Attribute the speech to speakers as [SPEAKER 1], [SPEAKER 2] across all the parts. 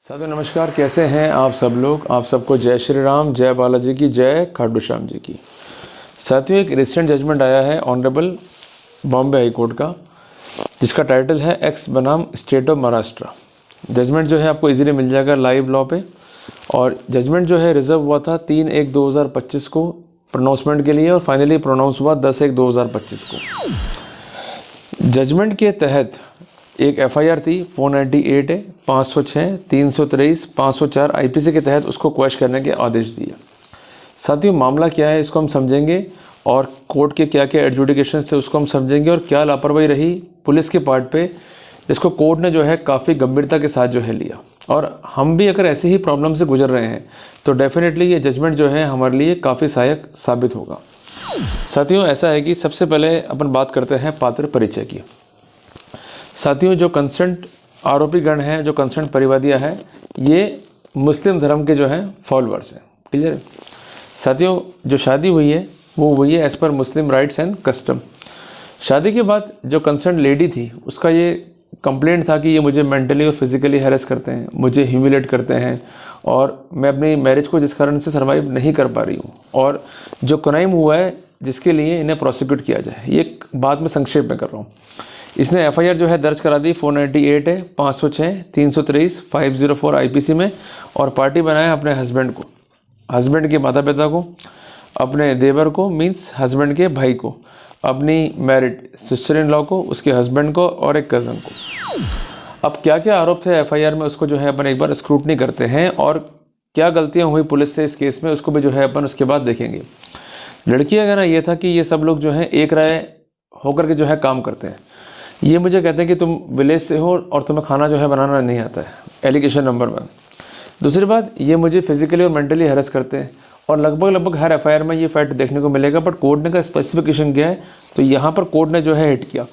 [SPEAKER 1] साथियों नमस्कार, कैसे हैं आप सब लोग। आप सबको जय श्री राम, जय बालाजी की, जय खाटू श्याम जी की। साथियों एक रिसेंट जजमेंट आया है ऑनरेबल बॉम्बे हाई कोर्ट का, जिसका टाइटल है एक्स बनाम स्टेट ऑफ महाराष्ट्र। जजमेंट जो है आपको इजीली मिल जाएगा लाइव लॉ पे, और जजमेंट जो है रिजर्व हुआ था 3/1/2025 को प्रोनाउंसमेंट के लिए, और फाइनली प्रोनाउंस हुआ 10/1/2025 को। जजमेंट के तहत एक एफआईआर थी 498 है, 506, 323, 504 आईपीसी के तहत उसको क्वैश करने के आदेश दिए। साथियों मामला क्या है इसको हम समझेंगे, और कोर्ट के क्या क्या एडजुडिकेशन थे उसको हम समझेंगे, और क्या लापरवाही रही पुलिस के पार्ट पे जिसको कोर्ट ने जो है काफ़ी गंभीरता के साथ जो है लिया। और हम भी अगर ऐसे ही प्रॉब्लम से गुजर रहे हैं तो डेफिनेटली ये जजमेंट जो है हमारे लिए काफ़ी सहायक साबित होगा। साथियों ऐसा है कि सबसे पहले अपन बात करते हैं पात्र परिचय की। साथियों जो कंसर्न आरोपी गण हैं, जो कंसर्न परिवादियाँ हैं, ये मुस्लिम धर्म के जो हैं फॉलोअर्स हैं। क्लियर है साथियों। जो शादी हुई है वो हुई है as per Muslim rights and custom. शादी के बाद जो कंसर्न लेडी थी उसका ये कंप्लेंट था कि ये मुझे मेंटली और फिजिकली हैरेस करते हैं, मुझे ह्यूमिलेट करते हैं, और मैं अपनी मैरिज को जिस कारण से सर्वाइव नहीं कर पा रही हूँ, और जो क्राइम हुआ है जिसके लिए इन्हें प्रोसिक्यूट किया जाए। ये बात मैं संक्षेप में कर रहा हूँ। इसने एफआईआर जो है दर्ज करा दी 498 है, 506, 323, 504 आईपीसी में, और पार्टी बनाया अपने हस्बैंड को, हस्बैंड के माता पिता को, अपने देवर को मींस हस्बैंड के भाई को, अपनी मैरिड सिस्टर इन लॉ को, उसके हस्बैंड को, और एक कज़न को। अब क्या क्या आरोप थे एफआईआर में उसको जो है अपन एक बार स्क्रूटनी करते हैं, और क्या गलतियाँ हुई पुलिस से इस केस में उसको भी जो है अपन उसके बाद देखेंगे। लड़की का कहना ये था कि ये सब लोग जो है एक राय होकर के जो है काम करते हैं। ये मुझे कहते हैं कि तुम विलेज से हो और तुम्हें खाना जो है बनाना नहीं आता है, एलिगेशन नंबर 1। दूसरी बात, ये मुझे फिजिकली और मेंटली हैरेस करते हैं, और लगभग हर एफआईआर में ये फैक्ट देखने को मिलेगा, बट कोर्ट ने का स्पेसिफिकेशन किया है तो यहाँ पर कोर्ट ने जो है हिट किया।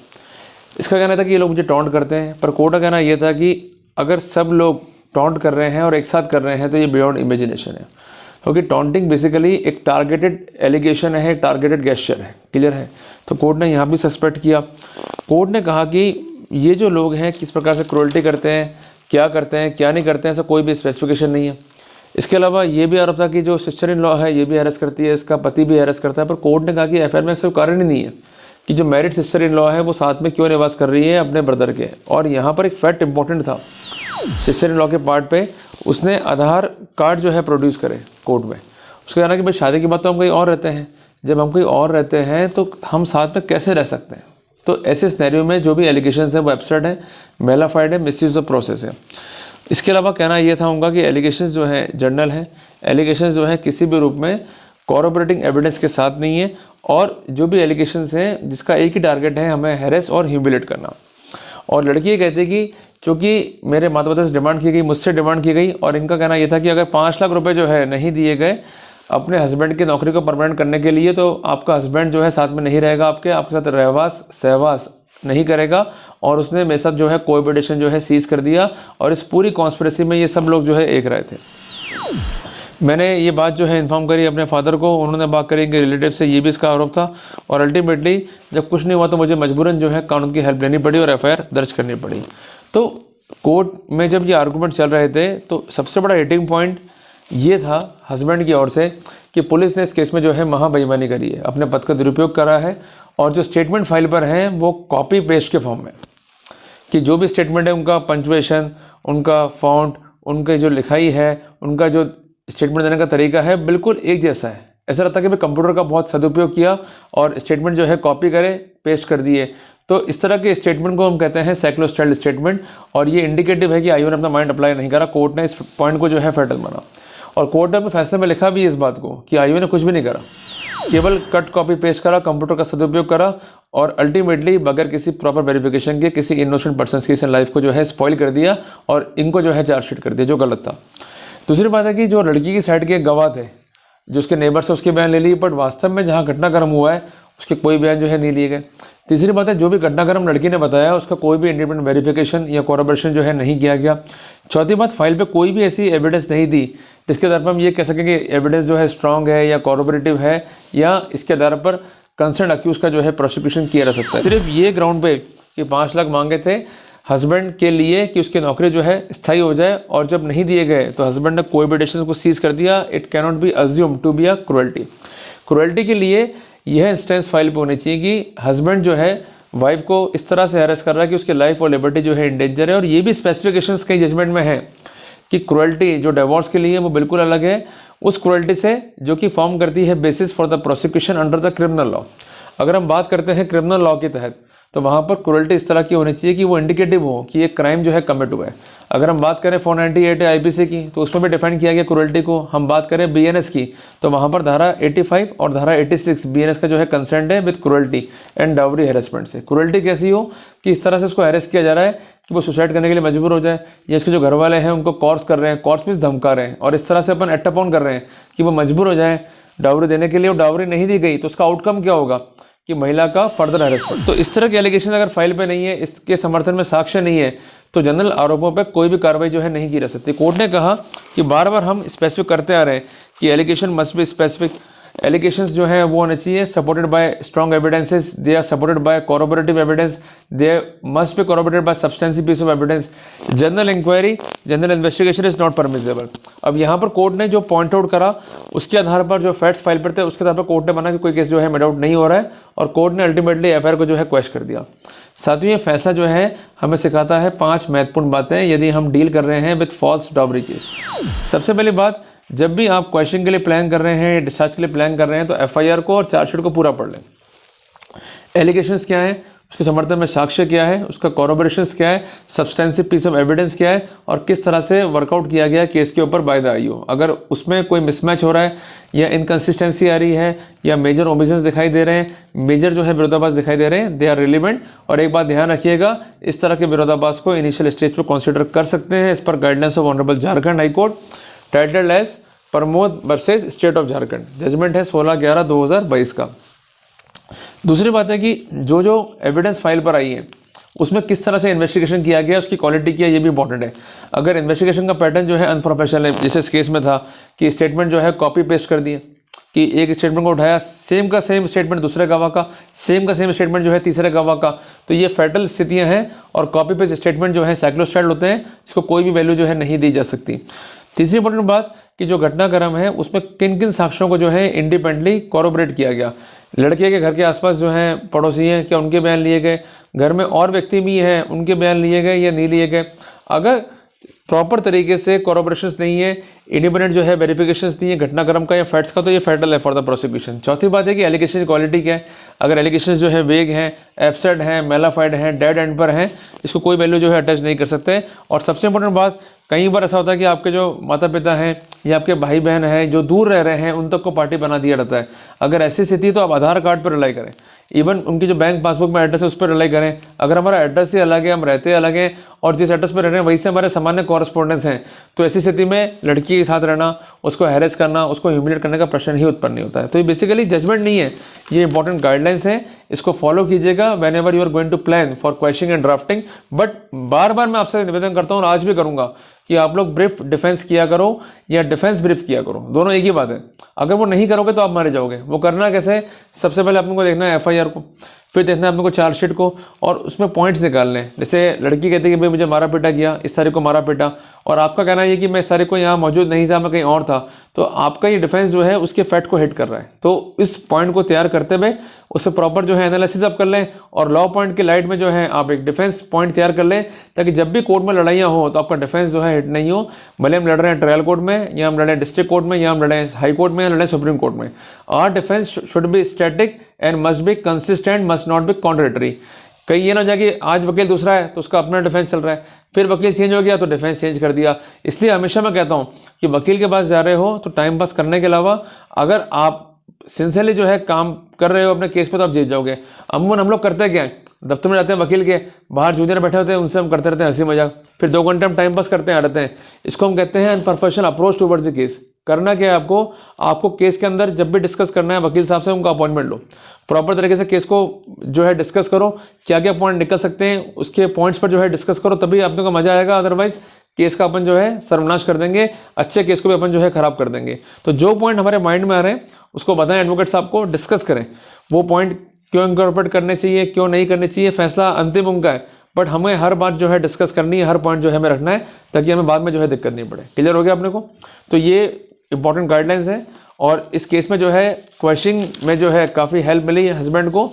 [SPEAKER 1] इसका कहना था कि ये लोग मुझे टॉन्ट करते हैं, पर कोर्ट का कहना ये था कि अगर सब लोग टॉन्ट कर रहे हैं और एक साथ कर रहे हैं तो ये बियॉन्ड इमेजिनेशन है, क्योंकि टॉन्टिंग बेसिकली एक टारगेटेड एलिगेशन है, एक टारगेटेड गेस्चर है। क्लियर है। तो कोर्ट ने यहाँ भी सस्पेक्ट किया। कोर्ट ने कहा कि ये जो लोग हैं किस प्रकार से क्रूरल्टी करते हैं, क्या नहीं करते हैं, ऐसा कोई भी स्पेसिफिकेशन नहीं है। इसके अलावा ये भी आरोप था कि जो सिस्टर इन लॉ है ये भी हैरेस करती है, इसका पति भी हैरेस करता है, पर कोर्ट ने कहा कि एफआईआर में ऐसा कारण ही नहीं है कि जो मैरिड सिस्टर इन लॉ है वो साथ में क्यों निवास कर रही है अपने ब्रदर के। और यहाँ पर एक फैक्ट इंपॉर्टेंट था सिस्टर इन लॉ के पार्ट पे, उसने आधार कार्ड जो है प्रोड्यूस करे कोर्ट में। उसका कहना कि भाई शादी के बाद तो हम कहीं और रहते हैं, जब हम कहीं और रहते हैं तो हम साथ में कैसे रह सकते हैं। तो ऐसे सिनेरियो में जो भी एलिगेशंस हैं वो एब्सर्ड है, मेलाफाइड है, मिसयूज ऑफ प्रोसेस है। इसके अलावा कहना ये था उनका कि एलिगेशंस जो है जर्नल है, एलिगेशंस जो है किसी भी रूप में कॉरोबरेटिंग एविडेंस के साथ नहीं है, और जो भी एलिगेशंस हैं जिसका एक ही टारगेट है हमें हैरेस और ह्यूमिलेट करना। और लड़की ये कहती है कि चूँकि मेरे माता पिता से डिमांड की गई, मुझसे डिमांड की गई, और इनका कहना यह था कि अगर 5 लाख रुपए जो है नहीं दिए गए अपने हस्बैंड की नौकरी को परमानेंट करने के लिए तो आपका हस्बैंड जो है साथ में नहीं रहेगा, आपके साथ रहवास सहवास नहीं करेगा। और उसने मेरे साथ जो है कोएबिटेशन जो है सीज कर दिया, और इस पूरी कॉन्स्पिरेसी में ये सब लोग जो है एक रहे थे। मैंने ये बात जो है इन्फॉर्म करी अपने फादर को, उन्होंने बात करी इनके रिलेटिव से, ये भी इसका आरोप था। और अल्टीमेटली जब कुछ नहीं हुआ तो मुझे मजबूरन जो है कानून की हेल्प लेनी पड़ी और एफआईआर दर्ज करनी पड़ी। तो कोर्ट में जब ये आर्गूमेंट चल रहे थे तो सबसे बड़ा हिटिंग पॉइंट ये था हस्बैंड की ओर से कि पुलिस ने इस केस में जो है महाबेईमानी करी है, अपने पद का दुरुपयोग करा है, और जो स्टेटमेंट फाइल पर हैं वो कॉपी पेस्ट के फॉर्म में, कि जो भी स्टेटमेंट है उनका पंक्चुएशन, उनका फॉन्ट, उनकी जो लिखाई है, उनका जो स्टेटमेंट देने का तरीका है बिल्कुल एक जैसा है। ऐसा लगता है कि भाई कंप्यूटर का बहुत सदुपयोग किया और स्टेटमेंट जो है कॉपी करे पेस्ट कर दिए। तो इस तरह के स्टेटमेंट को हम कहते हैं साइक्लोस्टाइल स्टेटमेंट, और ये इंडिकेटिव है कि आईओ ने अपना माइंड अप्लाई नहीं करा। कोर्ट ने इस पॉइंट को जो है फेटल माना, और कोर्ट ने अपने फैसले में लिखा भी इस बात को कि आईओ ने कुछ भी नहीं करा, केवल कट कॉपी पेस्ट करा, कंप्यूटर का सदुपयोग करा, और अल्टीमेटली बगैर किसी प्रॉपर वेरिफिकेशन के किसी इनोसेंट पर्सन की लाइफ को जो है स्पॉइल कर दिया, और इनको जो है चार्जशीट कर दिया, जो गलत था। दूसरी बात है कि जो लड़की की साइड के गवाह थे, जो उसके नेबर से उसके बयान ले लिए, बट वास्तव में जहाँ घटनाक्रम हुआ है उसके कोई बयान जो है नहीं लिए गए। तीसरी बात है जो भी घटनाक्रम लड़की ने बताया उसका कोई भी इंडिपेंडेंट वेरिफिकेशन या कॉरोबरेशन जो है नहीं किया गया। चौथी बात, फाइल पे कोई भी ऐसी एविडेंस नहीं दी जिसके आधार पर हम ये कह सकें कि एविडेंस जो है स्ट्रांग है या कॉरोबरेटिव है, या इसके आधार पर कंसर्न अक्यूज का जो है प्रोसिक्यूशन किया जा सकता है। सिर्फ ये ग्राउंड पे कि 5 लाख मांगे थे हस्बैंड के लिए कि उसकी नौकरी जो है स्थायी हो जाए, और जब नहीं दिए गए तो हस्बैंड ने कोएबिटेशन को सीज कर दिया, it can not be assume to be a cruelty. Cruelty के लिए यह इंस्टेंस फाइल पे होनी चाहिए कि हस्बैंड जो है वाइफ को इस तरह से हैरेस कर रहा है कि उसकी लाइफ और लिबर्टी जो है इन डेंजर है। और ये भी स्पेसिफिकेशंस कई जजमेंट में है कि क्रुएल्टी जो डिवोर्स के लिए वो बिल्कुल अलग है उस क्रुएल्टी से जो कि फॉर्म करती है basis for the prosecution under the criminal law. अगर हम बात करते हैं क्रिमिनल लॉ के तहत तो वहाँ पर क्रुएल्टी इस तरह की होनी चाहिए कि वो इंडिकेटिव हो कि ये क्राइम जो है कमिट हुआ है। अगर हम बात करें 498 आईपीसी की तो उसमें भी डिफाइन किया गया क्रुएल्टी को। हम बात करें बीएनएस की तो वहाँ पर धारा 85 और धारा 86 बीएनएस का जो है कंसर्न है with cruelty and dowry harassment से। क्रुएल्टी कैसी हो कि इस तरह से उसको हैरेस किया जा रहा है कि वो सुसाइड करने के लिए मजबूर हो जाए, या इसके जो घर वाले हैं उनको कोर्स कर रहे हैं, कोर्स मींस धमका रहे हैं, और इस तरह से अपन एक्ट अपॉन कर रहे हैं कि वो मजबूर हो जाए डाउरी देने के लिए, और डाउरी नहीं दी गई तो उसका आउटकम क्या होगा कि महिला का फर्दर हैरेसमेंट। तो इस तरह के एलिगेशन अगर फाइल पे नहीं है, इसके समर्थन में साक्ष्य नहीं है, तो जनरल आरोपों पर कोई भी कार्रवाई जो है नहीं की जा सकती। कोर्ट ने कहा कि बार बार हम स्पेसिफिक करते आ रहे हैं कि allegation must be specific, allegations जो हैं वो होने चाहिए supported by strong evidences, they are supported by corroborative evidence, they must be corroborated by substantive piece of evidence, general inquiry, general investigation is not permissible. अब यहाँ पर court ने जो पॉइंट आउट करा उसके आधार पर जो फैक्ट्स फाइल पर थे उसके आधार पर कोर्ट ने माना कि कोई केस जो है मेड आउट नहीं हो रहा है, और कोर्ट ने अल्टीमेटली एफआईआर को जो है क्वेश्चन कर दिया। साथियों ये फैसला जो है हमें सिखाता है 5 महत्वपूर्ण बातें यदि हम डील कर रहे हैं विद फॉल्स डाउरी केस। सबसे पहली बात, जब भी आप क्वेश्चन के लिए प्लान कर रहे हैं, डिस्चार्ज के लिए प्लान कर रहे हैं तो एफआईआर को और चार्जशीट को पूरा पढ़ लें। एलिगेशंस क्या है, उसके समर्थन में साक्ष्य क्या है, उसका कोरोबोरेशंस क्या है, सब्सटेंसिव पीस ऑफ एविडेंस क्या है, और किस तरह से वर्कआउट किया गया केस के ऊपर बाय द आईओ। अगर उसमें कोई मिसमैच हो रहा है या इनकन्सिस्टेंसी आ रही है या मेजर ओमिशंस दिखाई दे रहे हैं, मेजर जो है विरोधाभास दिखाई दे रहे हैं, दे आर रिलेवेंट। और एक बात ध्यान रखिएगा, इस तरह के विरोधाभास को इनिशियल स्टेज पर कंसिडर कर सकते हैं। इस पर guidelines of honourable Jharkhand high court titled as Pramod versus state of Jharkhand, judgement है 16/11/2022 का। दूसरी बात है कि जो जो एविडेंस फाइल पर आई है उसमें किस तरह से इन्वेस्टिगेशन किया गया, उसकी क्वालिटी क्या है, ये भी इंपॉर्टेंट है। अगर इन्वेस्टिगेशन का पैटर्न जो है अनप्रोफेशनल है, जैसे इस केस में था कि स्टेटमेंट जो है कॉपी पेस्ट कर दिए, कि एक स्टेटमेंट को उठाया, सेम का सेम स्टेटमेंट दूसरे गवाह का, सेम का सेम स्टेटमेंट जो है तीसरे गवाह का, तो ये फैटल स्थितियां हैं। और कॉपी पेस्ट स्टेटमेंट जो है साइक्लोस्टाइल होते हैं, इसको कोई भी वैल्यू जो है नहीं दी जा सकती। तीसरी इंपॉर्टेंट बात कि जो घटनाक्रम है उसमें किन किन साक्ष्यों को जो है इंडिपेंडेंटली कोरोबोरेट किया गया। लड़के के घर के आसपास जो हैं पड़ोसी हैं, क्या उनके बयान लिए गए, घर में और व्यक्ति भी हैं उनके बयान लिए गए या नहीं लिए गए। अगर प्रॉपर तरीके से कोरोबोरेशंस नहीं है, इंडिपेंडेंट जो है वेरिफिकेशंस नहीं है घटनाक्रम का या फैक्ट्स का, तो ये फैटल है फॉर द प्रोसिक्यूशन। चौथी बात है कि एलिगेशन की क्वालिटी क्या है। अगर एलिगेशन जो है वेग हैं, एब्सर्ड हैं, मेलाफाइड हैं, डेड एंड पर हैं, इसको कोई वैल्यू जो है अटैच नहीं कर सकते। और सबसे इंपॉर्टेंट बात, कई बार ऐसा होता है कि आपके जो माता पिता हैं या आपके भाई बहन हैं जो दूर रह रहे हैं उन तक को पार्टी बना दिया जाता है। अगर ऐसी स्थिति तो आप आधार कार्ड पर रिलाई करें, इवन उनकी जो बैंक पासबुक में एड्रेस है उस पर रिलाई करें। अगर हमारा एड्रेस ही अलग है, हम रहते अलग हैं और जिस एड्रेस पर रह रहे हैं वहीं से हमारे सामान्य कॉरेस्पॉन्डेंस हैं, तो ऐसी स्थिति में लड़की के साथ रहना, उसको हैरेस करना, उसको ह्यूमिलेट करने का प्रश्न ही उत्पन्न नहीं होता है। तो ये बेसिकली जजमेंट नहीं है, ये इंपॉर्टेंट गाइडलाइंस हैं, इसको फॉलो कीजिएगा whenever you are going to plan for questioning and drafting. But बार बार मैं आपसे निवेदन करता हूँ और आज भी करूँगा कि आप लोग ब्रीफ डिफेंस किया करो या डिफेंस ब्रीफ किया करो, दोनों एक ही बात है। अगर वो नहीं करोगे तो आप मारे जाओगे। वो करना कैसे है, सबसे पहले आप लोगों को देखना है एफआईआर को, फिर देखना है आप लोगों को चार्जशीट को, और उसमें पॉइंट्स निकालने हैं। जैसे लड़की कहती है कि भाई मुझे मारा पीटा गया, इस तारीख को मारा पीटा, और आपका कहना है कि मैं इस तारीख को यहाँ मौजूद नहीं था, मैं कहीं और था, तो आपका ये डिफेंस जो है उसके फैक्ट को हिट कर रहा है। तो इस पॉइंट को तैयार करते हुए उससे प्रॉपर जो है एनालिसिस आप कर लें, और लॉ पॉइंट की लाइट में जो है आप एक डिफेंस पॉइंट तैयार कर लें, ताकि जब भी कोर्ट में लड़ाइयाँ हो तो आपका डिफेंस जो है हिट नहीं हो। भले हम लड़ रहे हैं ट्रायल कोर्ट में, या हम लड़े डिस्ट्रिक्ट कोर्ट में, या हम लड़े हाई कोर्ट में, या लड़े सुप्रीम कोर्ट में, our defence should be static and must be consistent, must not be contradictory. कहीं ये ना जाए कि आज वकील दूसरा है तो उसका अपना डिफेंस चल रहा है, फिर वकील चेंज हो गया तो डिफेंस चेंज कर दिया। इसलिए हमेशा मैं कहता हूँ कि वकील के पास जा रहे हो तो टाइम पास करने के अलावा अगर आप सिंसियरली जो है काम कर रहे हो अपने केस पे तो आप जीत जाओगे। अमूमन हम लोग करते क्या है, दफ्तर में जाते हैं वकील के, बाहर जूनियर बैठे होते हैं, उनसे हम करते रहते हैं हंसी मजाक, फिर 2 घंटे हम टाइम पास करते हैं, आते हैं। इसको हम कहते हैं unprofessional approach towards the case. करना क्या है आपको केस के अंदर जब भी डिस्कस करना है वकील साहब से उनका अपॉइंटमेंट लो, प्रॉपर तरीके से केस को जो है डिस्कस करो, क्या क्या पॉइंट निकल सकते हैं उसके पॉइंट्स पर जो है डिस्कस करो, तभी आप लोगों को मजा आएगा। अदरवाइज केस का अपन जो है सर्वनाश कर देंगे, अच्छे केस को भी अपन जो है खराब कर देंगे। तो जो पॉइंट हमारे माइंड में आ रहे हैं उसको बताएं एडवोकेट साहब को, डिस्कस करें वो पॉइंट क्यों इंकॉर्पोरेट करने चाहिए, क्यों नहीं करने चाहिए, फैसला अंतिम उनका है, बट हमें हर बात जो है डिस्कस करनी है, हर पॉइंट जो है हमें रखना है, ताकि हमें बाद में जो है दिक्कत नहीं पड़े। क्लियर हो गया अपने को? तो ये इंपॉर्टेंट गाइडलाइंस है, और इस केस में जो है क्वेश्चनिंग में जो है काफ़ी हेल्प मिली हस्बैंड को,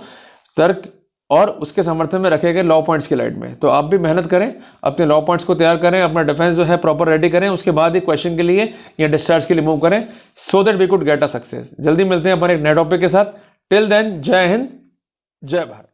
[SPEAKER 1] तर्क और उसके समर्थन में रखे गए लॉ पॉइंट्स की लाइट में। तो आप भी मेहनत करें, अपने लॉ पॉइंट्स को तैयार करें, अपना डिफेंस जो है प्रॉपर रेडी करें, उसके बाद ही क्वेश्चन के लिए या डिस्चार्ज के लिए मूव करें, so that we could get a success. जल्दी मिलते हैं अपन एक नए टॉपिक के साथ। टिल देन, जय हिंद, जय भारत।